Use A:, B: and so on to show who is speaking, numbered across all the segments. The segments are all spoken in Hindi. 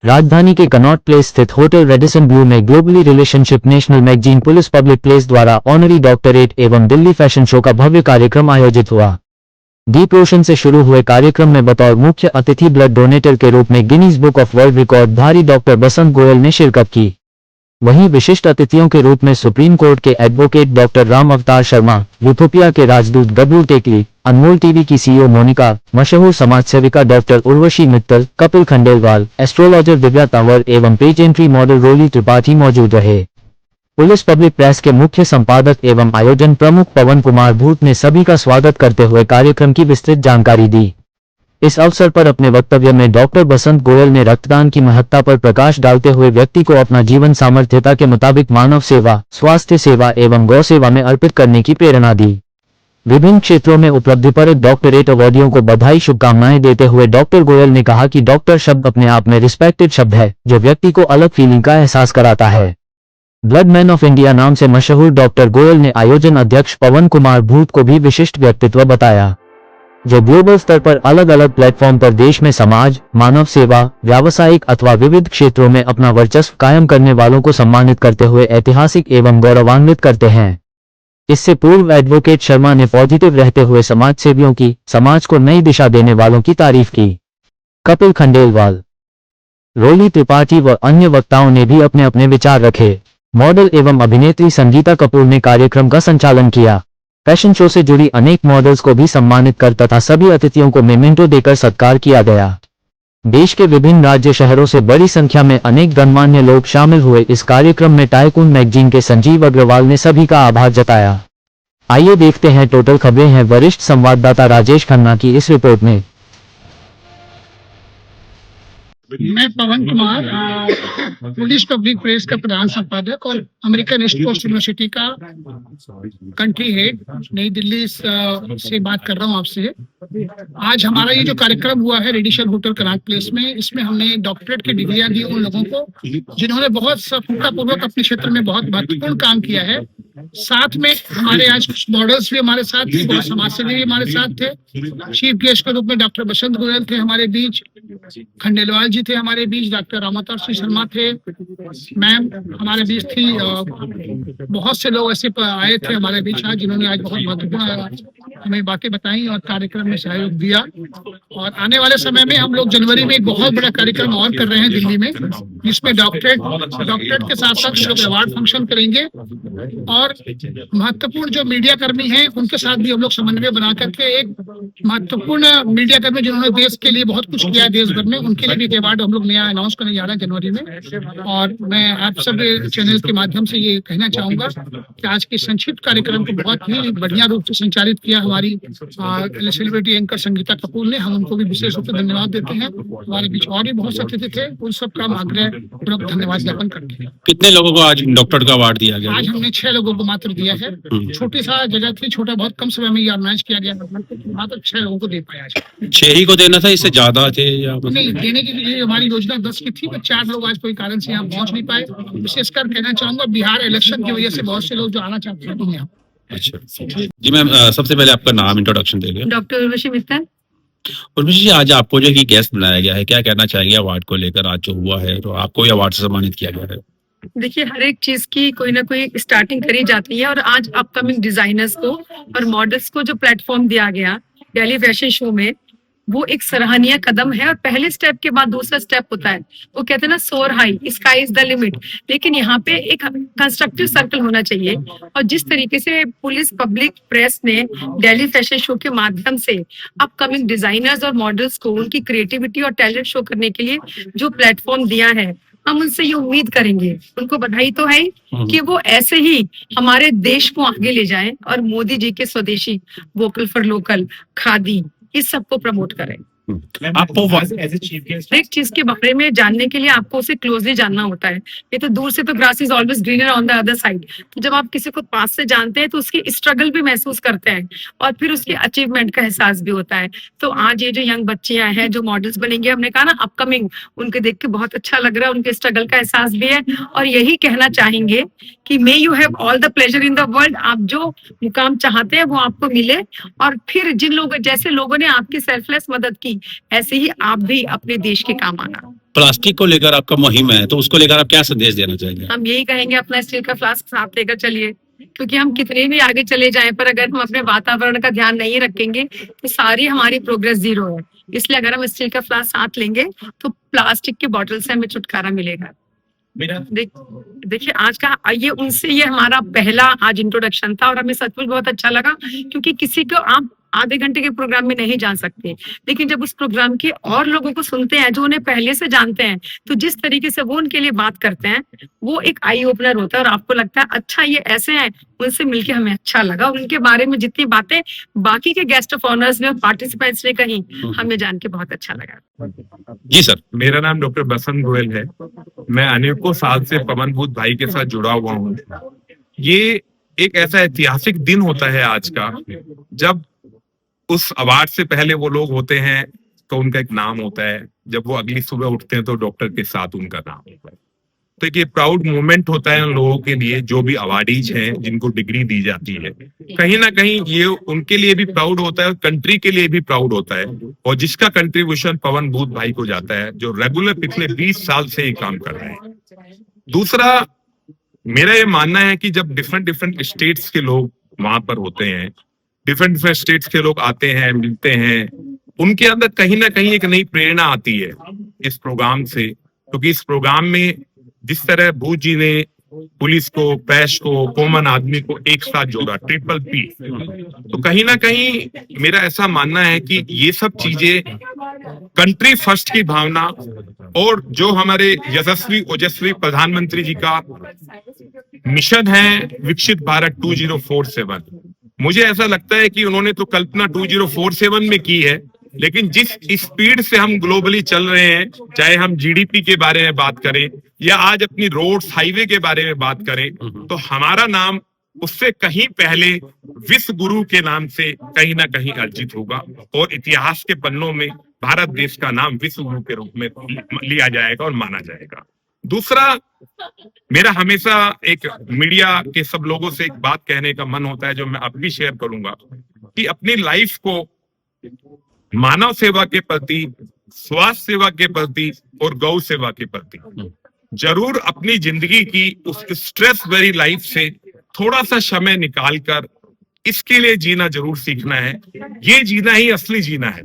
A: राजधानी के कनॉट प्लेस स्थित होटल रेडिसन ब्लू में globally relationship national magazine police public place द्वारा ऑनरी डॉक्टरेट एवं दिल्ली फैशन शो का भव्य कार्यक्रम आयोजित हुआ। दीप रोशन से शुरू हुए कार्यक्रम में बतौर मुख्य अतिथि ब्लड डोनेटर के रूप में Guinness book of world record धारी डॉक्टर बसंत गोयल ने शिरकत की। वहीं विशिष्ट अतिथियों के रूप में सुप्रीम कोर्ट के एडवोकेट डॉक्टर राम अवतार शर्मा, यूथोपिया के राजदूत डब्ल्यू टेकली, अनमोल टीवी की सीईओ मोनिका, मशहूर समाजसेविका डॉक्टर उर्वशी मित्तल, कपिल खंडेलवाल, एस्ट्रोलॉजर दिव्या तंवर एवं पेजेंट्री मॉडल रोली त्रिपाठी मौजूद रहे। पुलिस पब्लिक प्रेस के मुख्य संपादक एवं आयोजन प्रमुख पवन कुमार भूत ने सभी का स्वागत करते हुए कार्यक्रम की विस्तृत जानकारी दी। इस अवसर पर अपने वक्तव्य में डॉक्टर बसंत गोयल ने रक्तदान की महत्ता पर प्रकाश डालते हुए व्यक्ति को अपना जीवन सामर्थ्यता के मुताबिक मानव सेवा, स्वास्थ्य सेवा एवं गौ सेवा में अर्पित करने की प्रेरणा दी। विभिन्न क्षेत्रों में उपलब्धिपरक डॉक्टरेट अवार्डियों को बधाई शुभकामनाएं देते हुए डॉक्टर गोयल ने कहा कि डॉक्टर शब्द अपने आप में रिस्पेक्टेड शब्द है, जो व्यक्ति को अलग फीलिंग का एहसास कराता है। ब्लड मैन ऑफ इंडिया नाम से मशहूर डॉक्टर गोयल ने आयोजन अध्यक्ष पवन कुमार भूत को भी विशिष्ट व्यक्तित्व बताया, जो ग्लोबल स्तर पर अलग अलग प्लेटफॉर्म पर देश में समाज, मानव सेवा, व्यावसायिक अथवा विविध क्षेत्रों में अपना वर्चस्व कायम करने वालों को सम्मानित करते हुए ऐतिहासिक एवं गौरवान्वित करते हैं। इससे पूर्व एडवोकेट शर्मा ने पॉजिटिव रहते हुए समाज सेवियों की, समाज को नई दिशा देने वालों की तारीफ की। कपिल खंडेलवाल, रोली त्रिपाठी व अन्य वक्ताओं ने भी अपने अपने विचार रखे। मॉडल एवं अभिनेत्री संगीता कपूर ने कार्यक्रम का संचालन किया। फैशन शो से जुड़ी अनेक मॉडल्स को भी सम्मानित कर तथा सभी अतिथियों को मेमेंटो देकर सत्कार किया गया। देश के विभिन्न राज्य शहरों से बड़ी संख्या में अनेक गणमान्य लोग शामिल हुए। इस कार्यक्रम में टाइकून मैगजीन के संजीव अग्रवाल ने सभी का आभार जताया। आइए देखते हैं टोटल खबरें हैं वरिष्ठ संवाददाता राजेश खन्ना की इस रिपोर्ट में।
B: मैं पवन कुमार, पुलिस पब्लिक प्रेस का प्रधान संपादक और अमेरिकन ईस्ट कोस्ट यूनिवर्सिटी का कंट्री हेड नई दिल्ली से बात कर रहा हूं आपसे। आज हमारा ये जो कार्यक्रम हुआ है रेडिशन होटल कनॉट प्लेस में, इसमें हमने डॉक्टरेट की डिग्रियां दी उन लोगों को जिन्होंने बहुत सफलतापूर्वक अपने क्षेत्र में बहुत महत्वपूर्ण काम किया है। साथ में हमारे आज कुछ मॉडल्स भी हमारे साथ थे, बहुत समाजसेवी भी हमारे साथ थे। चीफ गेस्ट के रूप में डॉक्टर बसंत गोयल थे हमारे बीच, खंडेलवाल जी थे हमारे बीच, डॉक्टर रामावतार शर्मा थे, मैम हमारे बीच थी। बहुत से लोग ऐसे आए थे हमारे बीच आज जिन्होंने आज बहुत महत्वपूर्ण हमें बातें बताई और कार्यक्रम में सहयोग दिया। और आने वाले समय में हम लोग जनवरी में एक बहुत बड़ा कार्यक्रम और कर रहे हैं दिल्ली में, जिसमें डॉक्टरेट के साथ साथ लोग अवार्ड फंक्शन करेंगे और महत्वपूर्ण जो मीडिया कर्मी हैं उनके साथ भी हम लोग समन्वय बना करके एक महत्वपूर्ण मीडिया कर्मी जिन्होंने देश के लिए बहुत कुछ किया है देश भर में, उनके लिए भी एक अवार्ड हम लोग नया अनाउंस करने जा रहे हैं जनवरी में। और मैं आप सब चैनल के माध्यम से ये कहना चाहूंगा कि आज के संक्षिप्त कार्यक्रम को बहुत ही बढ़िया रूप से संचालित किया हमारी सेलिब्रिटी एंकर संगीता कपूर ने। हम उनको भी विशेष रूप से धन्यवाद देते हैं। हमारे बीच और भी बहुत से अतिथि थे, उन सब का आग्रह पूर्वक धन्यवाद ज्ञापन करते हैं।
C: कितने लोगों को आज डॉक्टर का अवार्ड दिया गया?
B: आज हमने 6 लोगों को मात्र दिया है। छोटी सा जगह थी, छोटा बहुत कम समय में ये ऑर्गेनाइज किया गया, मात्र 6 लोगों को दे पाया।
C: 6 ही को देना था, इससे ज्यादा थे या
B: नहीं? देने की लिए हमारी योजना 10 की थी, पर 4 लोग आज कोई कारण से यहाँ पहुँच नहीं पाए। विशेषकर कहना चाहूंगा बिहार इलेक्शन की वजह से बहुत से लोग जो आना चाहते हैं यहाँ।
C: अच्छा जी मैम, सबसे पहले आपका नाम इंट्रोडक्शन देंगे।
D: डॉक्टर उर्वशी मित्तल।
C: उर्वशी जी, आज आपको जो कि गेस्ट बनाया गया है, क्या कहना चाहेंगे अवार्ड को लेकर? आज जो हुआ है तो आपको भी अवार्ड से सम्मानित किया गया है।
D: देखिए, हर एक चीज की कोई ना कोई स्टार्टिंग करी जाती है और आज अपकमिंग डिजाइनर्स को और मॉडल्स को जो प्लेटफॉर्म दिया गया दिल्ली फैशन शो में, वो एक सराहनीय कदम है। और पहले स्टेप के बाद दूसरा स्टेप होता है, वो कहते हैं ना सोर high sky is the limit. लेकिन यहाँ पे एक कंस्ट्रक्टिव सर्कल होना चाहिए। और जिस तरीके से पुलिस पब्लिक प्रेस ने दिल्ली फैशन शो के माध्यम से अपकमिंग डिजाइनर्स और मॉडल्स को उनकी क्रिएटिविटी और टैलेंट शो करने के लिए जो प्लेटफॉर्म दिया है, हम उनसे ये उम्मीद करेंगे, उनको बधाई तो है कि वो ऐसे ही हमारे देश को आगे ले जाएं और मोदी जी के स्वदेशी वोकल फॉर लोकल, खादी, इस सबको प्रमोट करें।
C: आपको
D: एक चीज के बारे में जानने के लिए आपको उसे क्लोजली जानना होता है। ये तो दूर से तो grass is always greener on the other side. तो जब आप किसी को पास से जानते हैं तो उसकी स्ट्रगल भी महसूस करते हैं और फिर उसकी अचीवमेंट का एहसास भी होता है। तो आज ये जो यंग बच्चियां हैं जो मॉडल्स बनेंगे, हमने कहा ना अपकमिंग, उनके देख के बहुत अच्छा लग रहा है, उनके स्ट्रगल का एहसास भी है। और यही कहना चाहेंगे कि may you have all the pleasure in the world. आप जो मुकाम चाहते हैं वो आपको मिले। और फिर जिन लोगों, जैसे लोगों ने आपकी सेल्फलेस मदद की, ऐसे ही आप भी अपने देश के काम आना।
C: प्लास्टिक को लेकर आपका मुहिम है, तो उसको लेकर आप क्या संदेश देना चाहेंगे?
D: हम यही कहेंगे अपना स्टील का फ्लास्क साथ लेकर चलिए, क्योंकि हम कितने भी आगे चले जाएं पर अगर हम अपने वातावरण का ध्यान नहीं रखेंगे तो सारी हमारी प्रोग्रेस जीरो है। इसलिए अगर हम स्टील का फ्लास्क साथ लेंगे तो प्लास्टिक के बॉटल से हमें छुटकारा मिलेगा। देखिए आज का ये हमारा पहला आज इंट्रोडक्शन था और हमें सचमुच बहुत अच्छा लगा, क्योंकि किसी को आप आधे घंटे के प्रोग्राम में नहीं जान सकते, लेकिन जब उस प्रोग्राम के और लोगों को सुनते हैं जो उन्हें पहले से जानते हैं, तो जिस तरीके से वो उनके लिए बात करते हैं वो एक आई ओपनर होता है और आपको लगता है अच्छा ये ऐसे हैं। उनसे मिलके हमें अच्छा लगा, उनके बारे में जितनी बातें बाकी के गेस्ट ऑफ ऑनर्स ने और पार्टिसिपेंट्स ने कही, हमें जान के बहुत अच्छा लगा।
C: जी सर।
E: मेरा नाम डॉक्टर बसंत गोयल है। मैं अनेकों साल से पवन भूत भाई के साथ जुड़ा हुआ हूँ। ये एक ऐसा ऐतिहासिक दिन होता है आज का, जब उस अवार्ड से पहले वो लोग होते हैं तो उनका एक नाम होता है, जब वो अगली सुबह उठते हैं तो डॉक्टर के साथ उनका नाम होता है। तो एक ये प्राउड मोमेंट होता है उन लोगों के लिए जो भी अवार्डीज हैं, जिनको डिग्री दी जाती है। कहीं ना कहीं ये उनके लिए भी प्राउड होता है, कंट्री के लिए भी प्राउड होता है, और जिसका कंट्रीब्यूशन पवन भूत भाई को जाता है, जो रेगुलर पिछले 20 साल से ये काम कर रहे हैं। दूसरा, मेरा ये मानना है कि जब डिफरेंट स्टेट्स के लोग वहां पर होते हैं, डिफरेंट स्टेट्स के लोग आते हैं, मिलते हैं, उनके अंदर कहीं ना कहीं एक नई प्रेरणा आती है इस प्रोग्राम से, क्योंकि इस प्रोग्राम में जिस तरह भूत जी ने पुलिस को, पैश को, कॉमन आदमी को एक साथ जोड़ा, ट्रिपल पी, तो कहीं ना कहीं मेरा ऐसा मानना है कि ये सब चीजें कंट्री फर्स्ट की भावना और जो हमारे यशस्वी ओजस्वी प्रधानमंत्री जी का मिशन है विकसित भारत 2047, मुझे ऐसा लगता है कि उन्होंने तो कल्पना 2047 में की है, लेकिन जिस स्पीड से हम ग्लोबली चल रहे हैं, चाहे हम जीडीपी के बारे में बात करें या आज अपनी रोड्स, हाईवे के बारे में बात करें, तो हमारा नाम उससे कहीं पहले विश्व गुरु के नाम से कहीं ना कहीं अर्जित होगा और इतिहास के पन्नों में भारत देश का नाम विश्व गुरु के रूप में लिया जाएगा और माना जाएगा। दूसरा, मेरा हमेशा एक मीडिया के सब लोगों से एक बात कहने का मन होता है, जो मैं अब भी शेयर करूंगा, कि अपनी लाइफ को मानव सेवा के प्रति, स्वास्थ्य सेवा के प्रति और गौ सेवा के प्रति जरूर अपनी जिंदगी की उस स्ट्रेस भरी लाइफ से थोड़ा सा समय निकालकर इसके लिए जीना जरूर सीखना है। ये जीना ही असली जीना है।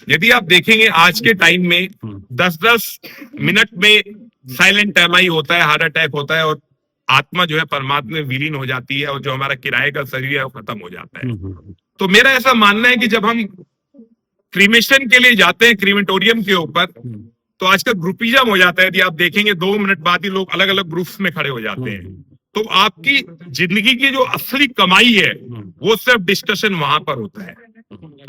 E: यदि आप देखेंगे आज के टाइम में 10-10 मिनट में साइलेंट एमआई होता है, हार्ट अटैक होता है और आत्मा जो है परमात्मा में विलीन हो जाती है और जो हमारा किराए का शरीर है वो खत्म हो जाता है। तो मेरा ऐसा मानना है कि जब हम क्रीमेशन के लिए जाते हैं क्रीमेटोरियम के ऊपर, तो आजकल ग्रुपिज्म हो जाता है। यदि आप देखेंगे 2 मिनट बाद ही लोग अलग अलग ग्रुप्स में खड़े हो जाते हैं। तो आपकी जिंदगी की जो असली कमाई है वो सिर्फ डिस्कशन वहां पर होता है।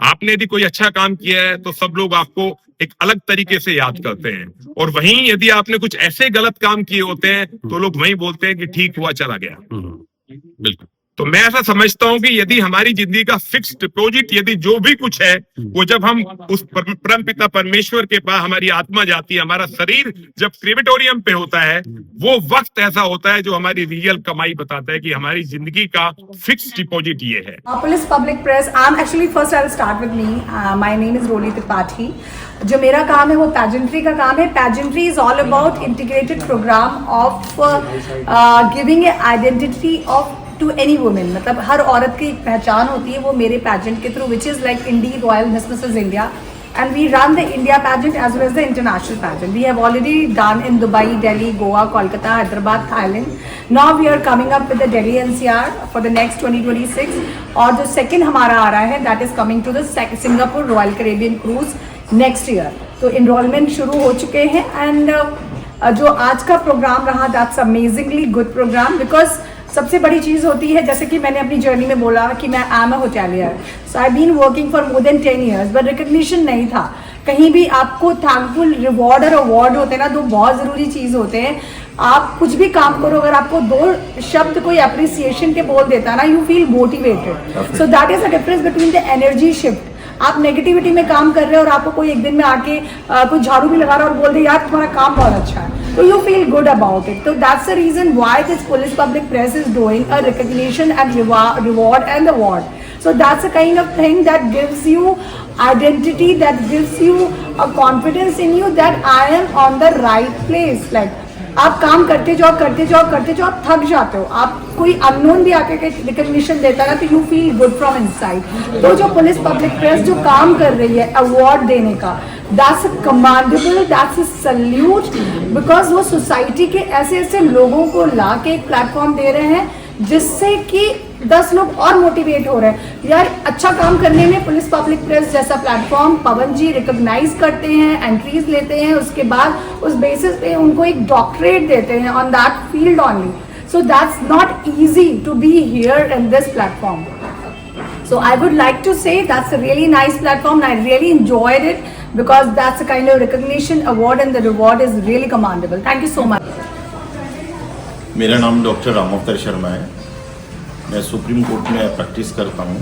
E: आपने यदि कोई अच्छा काम किया है तो सब लोग आपको एक अलग तरीके से याद करते हैं, और वहीं यदि आपने कुछ ऐसे गलत काम किए होते हैं तो लोग वहीं बोलते हैं कि ठीक हुआ, चला गया।
C: बिल्कुल।
E: तो मैं ऐसा समझता हूं कि यदि हमारी जिंदगी का फिक्स डिपॉजिट, यदि जो भी कुछ है वो जब हम उस परम पिता परमेश्वर के पास हमारी आत्मा जाती है, हमारा शरीर जब क्रीमेटोरियम पे होता है, वो वक्त ऐसा होता है जो हमारी रियल कमाई बताता है कि हमारी जिंदगी का फिक्स डिपॉजिट ये है।
F: Police Public Press, I'm actually first I'll start with me. My name is Roli Tripathi. जो मेरा काम है वो पैजेंट्री का काम है। Pageantry is all about integrated programme of giving a identity of to any women. मतलब हर औरत की एक पहचान होती है, वो मेरे पैजेंट के through, which is like indie royal Mrs India, and we run the India pageant as well as the international pageant. We have already done in Dubai, Delhi, Goa, Kolkata, Hyderabad, Thailand. Now we are coming up with the Delhi NCR for the next 2026. और जो second हमारा आ रहा है that is coming to the Singapore Royal Caribbean Cruise next year. तो enrollment शुरू हो चुके हैं and जो आज का प्रोग्राम रहा that's amazingly good program because सबसे बड़ी चीज़ होती है, जैसे कि मैंने अपनी जर्नी में बोला कि मैं am a hotelier, so I been working for more than 10 years, but recognition नहीं था कहीं भी। आपको थैंकफुल रिवॉर्ड और अवार्ड होते हैं ना, दो बहुत ज़रूरी चीज़ होते हैं। आप कुछ भी काम करो, अगर आपको 2 शब्द कोई अप्रिसिएशन के बोल देता है ना, you feel motivated. So that is the difference between the energy shift. आप नेगेटिविटी में काम कर रहे हो और आपको कोई एक दिन में आके कुछ झाड़ू भी लगा रहा है और बोल दे यार तुम्हारा काम बहुत अच्छा है, तो you feel good about it. तो that's the reason why this police public press is doing a recognition and reward and award So that's a kind of thing that gives you identity, that gives you a confidence in you that I am on the right place. Like आप काम करते जाओ आप थक जाते हो, आप कोई अननोन भी आके रिकग्निशन देता है तो you feel good from inside. तो जो पुलिस पब्लिक प्रेस जो काम कर रही है अवार्ड देने का, that's commendable, that's salute, because वो सोसाइटी के ऐसे ऐसे लोगों को ला के एक प्लेटफॉर्म दे रहे हैं जिससे कि 10 लोग और मोटिवेट हो रहे हैं। यार अच्छा काम करने में पुलिस पब्लिक प्रेस जैसा प्लेटफॉर्म पवन जी रिकॉग्नाइज करते हैं, एंट्रीज लेते हैं, उसके बाद उस बेसिस पे उनको एक डॉक्टरेट देते हैं on that field only. So that's not easy to be here in this platform. So I would like to say that's a really nice platform and I really enjoyed it because that's a kind of recognition award and the reward is really commendable. Thank you so much.
G: मेरा नाम डॉक्टर रामअवतार शर्मा है। मैं सुप्रीम कोर्ट में प्रैक्टिस करता हूँ।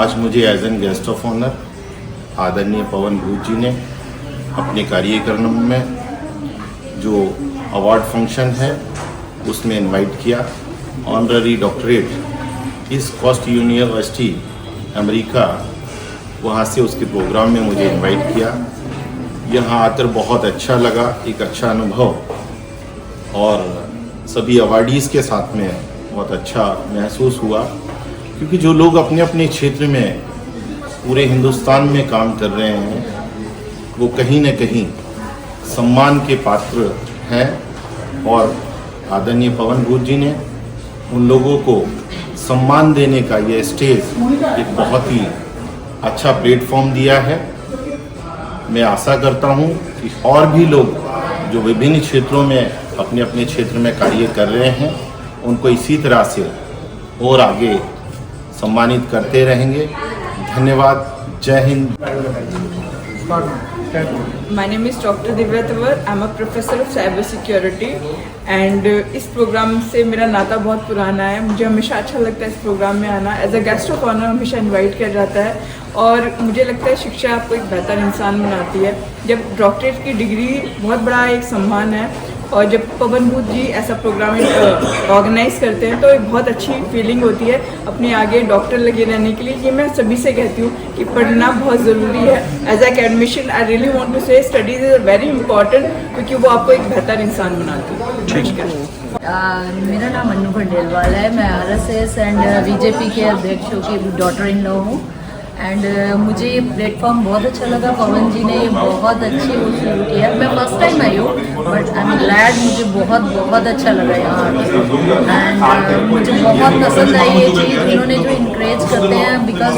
G: आज मुझे as an guest of honour आदरणीय पवन भूत जी ने अपने कार्यक्रम में जो अवार्ड फंक्शन है उसमें इनवाइट किया। ऑनररी डॉक्टरेट इस कॉस्ट यूनिवर्सिटी अमेरिका, वहाँ से उसके प्रोग्राम में मुझे इनवाइट किया। यहाँ आकर बहुत अच्छा लगा, एक अच्छा अनुभव और सभी अवार्डीज़ के साथ में बहुत अच्छा महसूस हुआ, क्योंकि जो लोग अपने अपने क्षेत्र में पूरे हिंदुस्तान में काम कर रहे हैं वो कहीं न कहीं सम्मान के पात्र हैं और आदरणीय पवन भूत जी ने उन लोगों को सम्मान देने का ये स्टेज एक बहुत ही अच्छा प्लेटफॉर्म दिया है। मैं आशा करता हूँ कि और भी लोग जो विभिन्न क्षेत्रों में अपने अपने क्षेत्र में कार्य कर रहे हैं उनको इसी तरह से और आगे सम्मानित करते रहेंगे। धन्यवाद। जय Hind.
H: My name is Dr. Divya Tawar. I'm a professor of cyber security and इस प्रोग्राम से मेरा नाता बहुत पुराना है। मुझे हमेशा अच्छा लगता है इस प्रोग्राम में आना। As a guest of honour हमेशा इनवाइट किया जाता है और मुझे लगता है शिक्षा आपको एक बेहतर इंसान बनाती है। जब डॉक्टरेट की डिग्री बहुत बड़ा एक सम्मान है और जब पवन भूत जी ऐसा प्रोग्राम ऑर्गेनाइज करते हैं तो एक बहुत अच्छी फीलिंग होती है अपने आगे डॉक्टर लगे रहने के लिए। ये मैं सभी से कहती हूँ कि पढ़ना बहुत ज़रूरी है। As academician I really want to say studies is very important, क्योंकि वो आपको एक बेहतर इंसान बनाती है।
I: मेरा नाम अन्नू खंडेलवाल है। मैं RSS एंड बीजेपी के अध्यक्षों की डॉटर इन लॉ हूँ एंड मुझे ये प्लेटफॉर्म बहुत अच्छा लगा। पवन जी ने बहुत अच्छी वो शुरू किया। मैं फर्स्ट टाइम आई हूँ बट आई एम ग्लैड, मुझे बहुत अच्छा लगा यहाँ आके एंड मुझे बहुत पसंद आई ये चीज़। इन्होंने जो इंकरेज करते हैं बिकॉज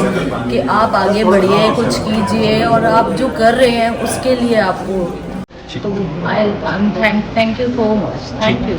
I: कि आप आगे बढ़िए, कुछ कीजिए और आप जो कर रहे हैं उसके लिए आपको, तो आई thank you so much. Thank you.